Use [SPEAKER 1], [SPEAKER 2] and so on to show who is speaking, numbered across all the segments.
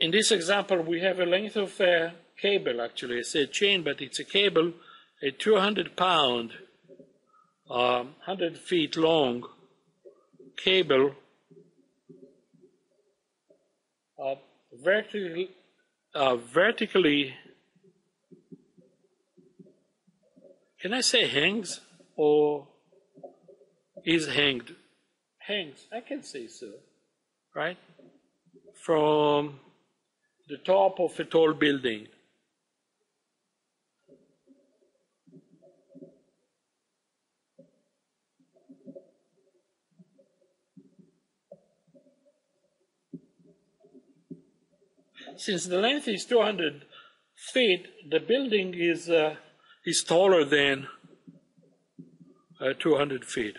[SPEAKER 1] in this example, we have a length of a cable, actually. I said chain, but it's a cable, a 200-pound, 100 feet long cable, vertically, can I say hangs or is hanged? Hangs, I can say so, right? From the top of a tall building. Since the length is 200 feet, the building is taller than 200 feet.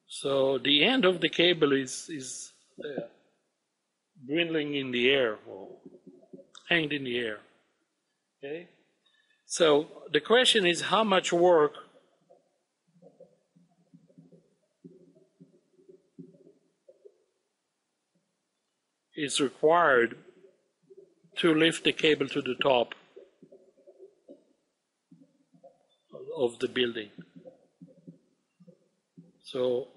[SPEAKER 1] So the end of the cable is dwindling in the air, or hanged in the air. Okay? So the question is how much work is required to lift the cable to the top of the building. So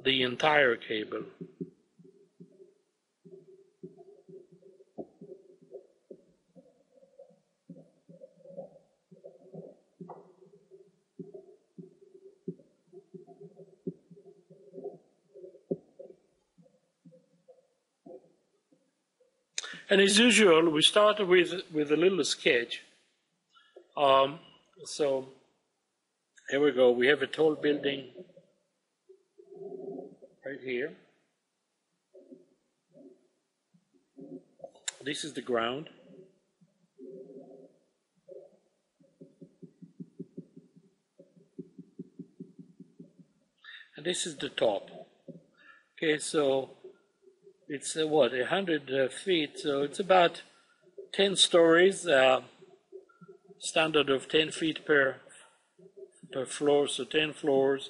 [SPEAKER 1] the entire cable. And as usual, we start with a little sketch. So here we go. We have a tall building right here. This is the ground. And this is the top. Okay, so it's what, 100 feet, so it's about 10 stories, standard of 10 feet per floor, so 10 floors,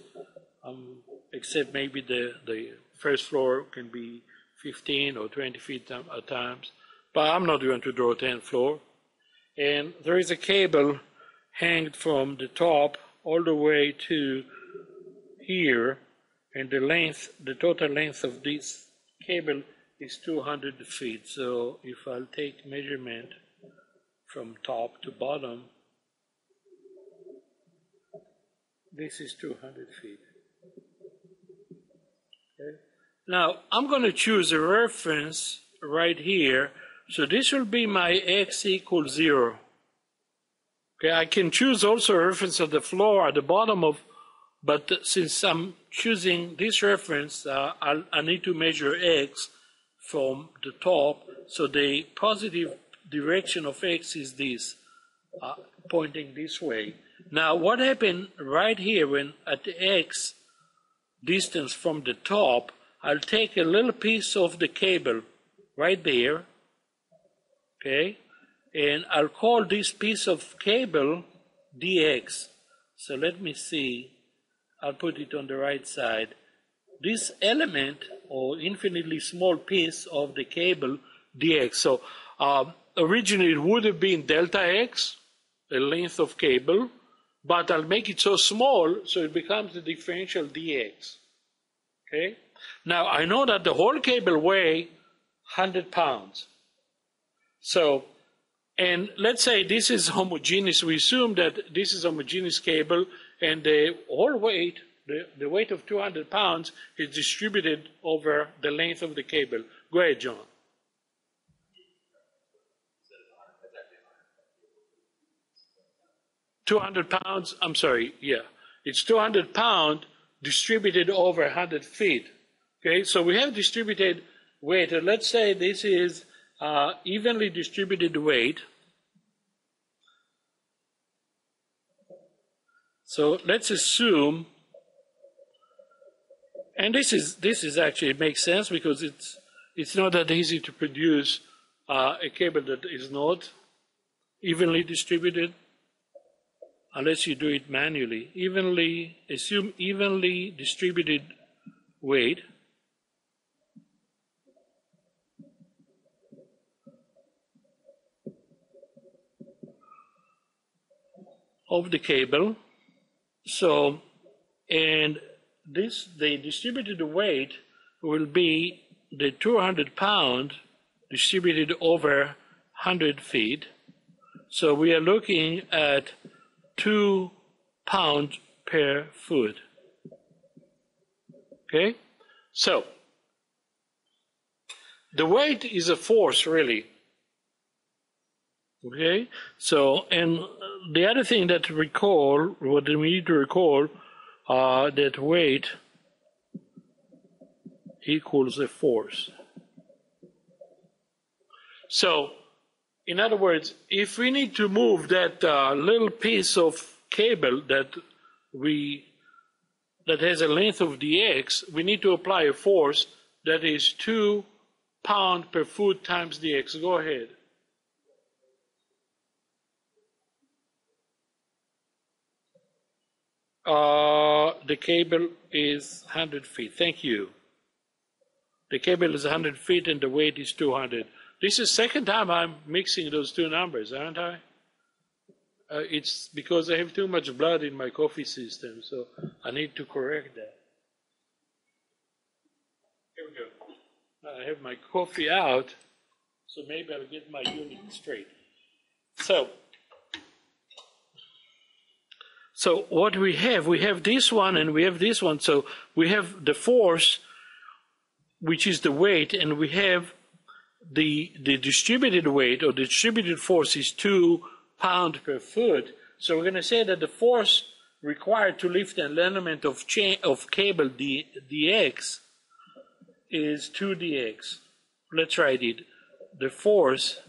[SPEAKER 1] except maybe the first floor can be 15 or 20 feet at times, but I'm not going to draw 10 floor. And there is a cable hanged from the top all the way to here, and the total length of this cable is 200 feet. So if I'll take measurement from top to bottom, this is 200 feet. Okay. Now I'm going to choose a reference right here. So this will be my x equals 0. Okay, I can choose also a reference at the floor at the bottom of, but since I'm choosing this reference, I need to measure x from the top. So the positive direction of x is this, pointing this way. Now, what happened right here when at the x distance from the top, I'll take a little piece of the cable right there, okay, and I'll call this piece of cable dx. So let me see. I'll put it on the right side. This element, or infinitely small piece of the cable, dx. So originally it would have been delta x, the length of cable, but I'll make it so small so it becomes the differential dx. Okay? Now I know that the whole cable weighs 100 pounds. So, and let's say this is homogeneous. We assume that this is homogeneous cable, and the whole weight, the weight of 200 pounds is distributed over the length of the cable. Go ahead, John. £200, I'm sorry, yeah. It's 200 pounds distributed over 100 feet. Okay, so we have distributed weight. Let's say this is evenly distributed weight. So let's assume, and this is actually, it makes sense because it's not that easy to produce a cable that is not evenly distributed unless you do it manually. Assume evenly distributed weight. of the cable. So, and this, the distributed weight will be the 200 pound distributed over 100 feet. So we are looking at 2 pounds per foot. Okay? So, the weight is a force, really. Okay? So, and the other thing that what we need to recall, that weight equals a force. So, in other words, if we need to move that little piece of cable that has a length of dx, we need to apply a force that is 2 pounds per foot times dx. Go ahead. The cable is 100 feet. Thank you. The cable is 100 feet and the weight is 200. This is the second time I'm mixing those two numbers, aren't I? It's because I have too much blood in my coffee system, so I need to correct that. Here we go. I have my coffee out, so maybe I'll get my unit straight. So what we have this one and we have this one. So we have the force, which is the weight, and we have the distributed weight, or the distributed force is 2 pounds per foot. So we're going to say that the force required to lift an element of cable dx is 2 dx. Let's write it. The force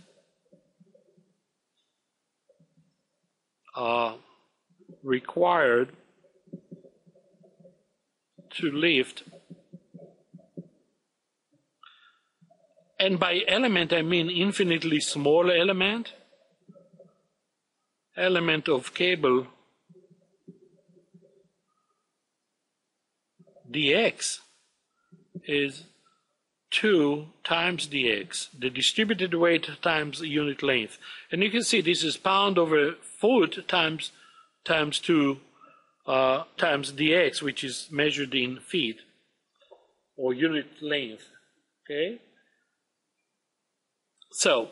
[SPEAKER 1] required to lift, and by element I mean infinitely small element of cable dx is 2 times dx, the distributed weight times the unit length. And you can see this is pound over foot times 2 times dx, which is measured in feet or unit length. Okay? So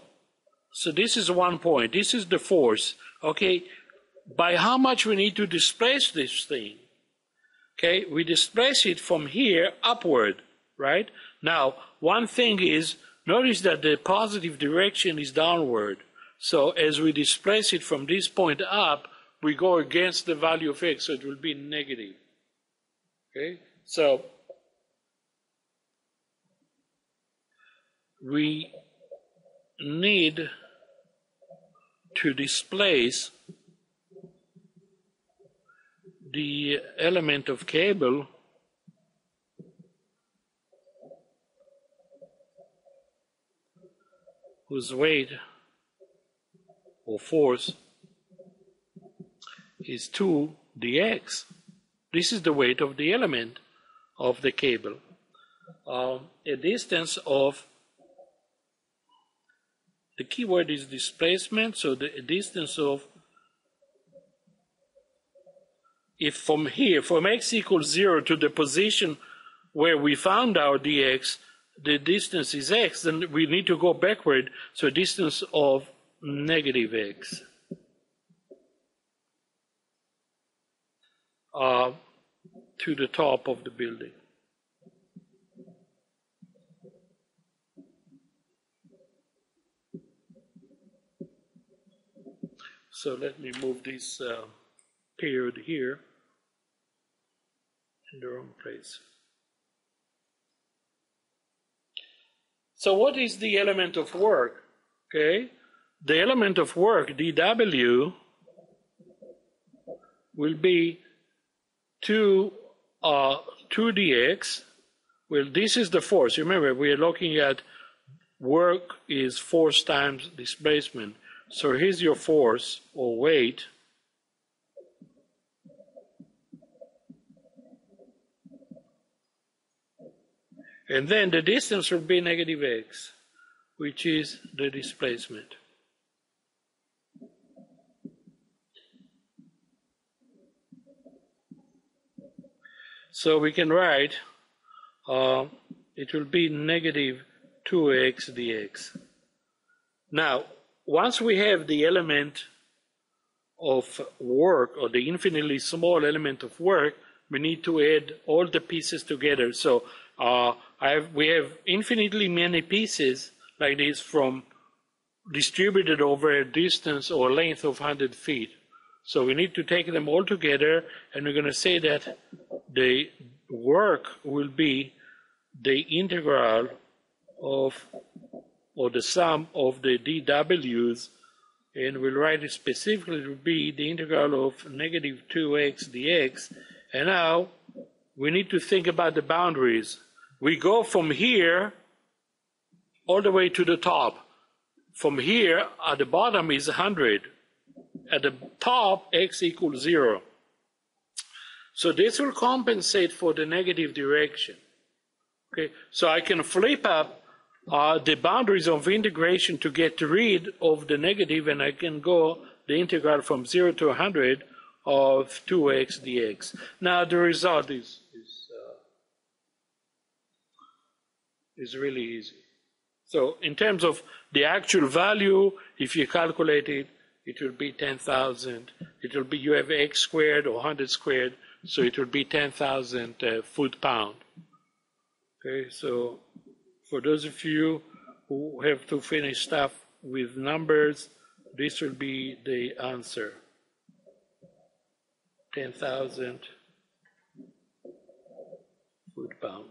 [SPEAKER 1] this is one point. This is the force. Okay? By how much we need to displace this thing? Okay? We displace it from here upward, right? Now, one thing is, notice that the positive direction is downward. So as we displace it from this point up, we go against the value of x, so it will be negative. Okay? So we need to displace the element of cable whose weight or force is 2 dx. This is the weight of the element of the cable. A distance of, the key word is displacement, so the distance of, if from here, from x equals 0 to the position where we found our dx, the distance is x, then we need to go backward, so a distance of negative x. To the top of the building. So let me move this period here in the wrong place. So what is the element of work? Okay, the element of work, dW, will be 2 dx. Well, this is the force. Remember, we are looking at work is force times displacement. So here's your force or weight. And then the distance will be negative x, which is the displacement. So we can write, it will be negative 2x dx. Now, once we have the element of work, or the infinitely small element of work, we need to add all the pieces together. So we have infinitely many pieces like this distributed over a distance or length of 100 feet. So we need to take them all together, and we're going to say that the work will be the integral of, or the sum of the dw's, and we'll write it specifically to be the integral of negative 2x dx. And now we need to think about the boundaries. We go from here all the way to the top. From here, at the bottom is 100. At the top, x equals 0. So this will compensate for the negative direction. Okay, so I can flip up the boundaries of integration to get rid of the negative, and I can go the integral from 0 to 100 of 2x dx. Now the result is really easy. So in terms of the actual value, if you calculate it, it will be 10,000. It will be, you have x squared or 100 squared, so it will be 10,000 foot-pound. Okay, so for those of you who have to finish stuff with numbers, this will be the answer. 10,000 foot-pound.